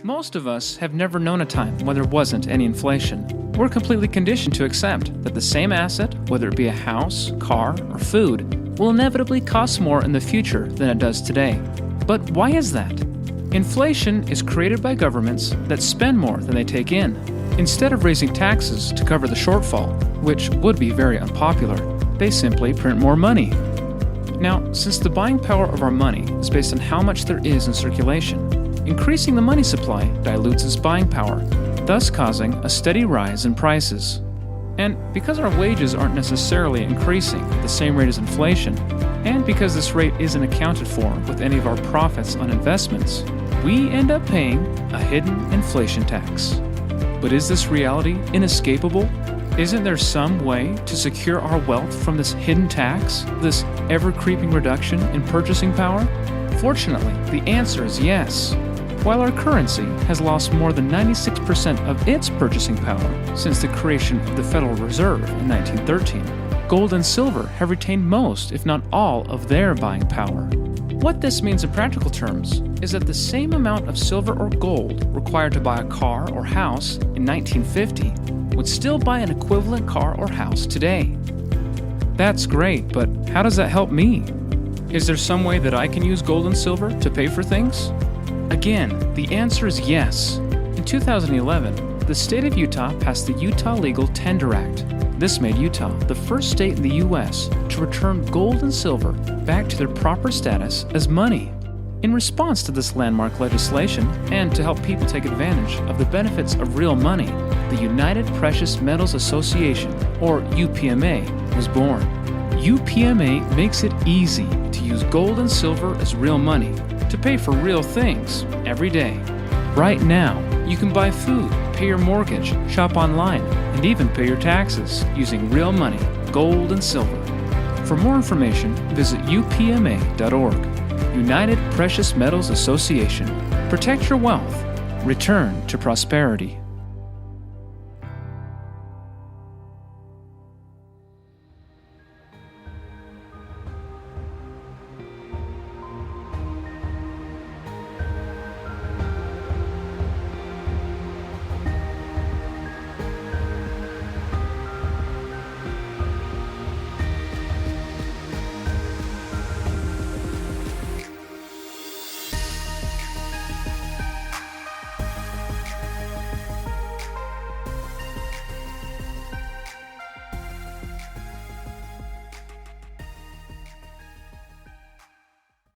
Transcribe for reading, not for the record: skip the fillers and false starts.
Most of us have never known a time when there wasn't any inflation. We're completely conditioned to accept that the same asset, whether it be a house, car, or food, will inevitably cost more in the future than it does today. But why is that? Inflation is created by governments that spend more than they take in. Instead of raising taxes to cover the shortfall, which would be very unpopular, they simply print more money. Now, since the buying power of our money is based on how much there is in circulation, increasing the money supply dilutes its buying power, thus causing a steady rise in prices. And because our wages aren't necessarily increasing at the same rate as inflation, and because this rate isn't accounted for with any of our profits on investments, we end up paying a hidden inflation tax. But is this reality inescapable? Isn't there some way to secure our wealth from this hidden tax, this ever-creeping reduction in purchasing power? Fortunately, the answer is yes. While our currency has lost more than 96% of its purchasing power since the creation of the Federal Reserve in 1913, gold and silver have retained most, if not all, of their buying power. What this means in practical terms is that the same amount of silver or gold required to buy a car or house in 1950 would still buy an equivalent car or house today. That's great, but how does that help me? Is there some way that I can use gold and silver to pay for things? Again, the answer is yes. In 2011, the state of Utah passed the Utah Legal Tender Act. This made Utah the first state in the U.S. to return gold and silver back to their proper status as money. In response to this landmark legislation, and to help people take advantage of the benefits of real money, the United Precious Metals Association, or UPMA, was born. UPMA makes it easy to use gold and silver as real money to pay for real things every day. Right now, you can buy food, pay your mortgage, shop online, and even pay your taxes using real money, gold and silver. For more information, visit upma.org. United Precious Metals Association. Protect your wealth. Return to prosperity.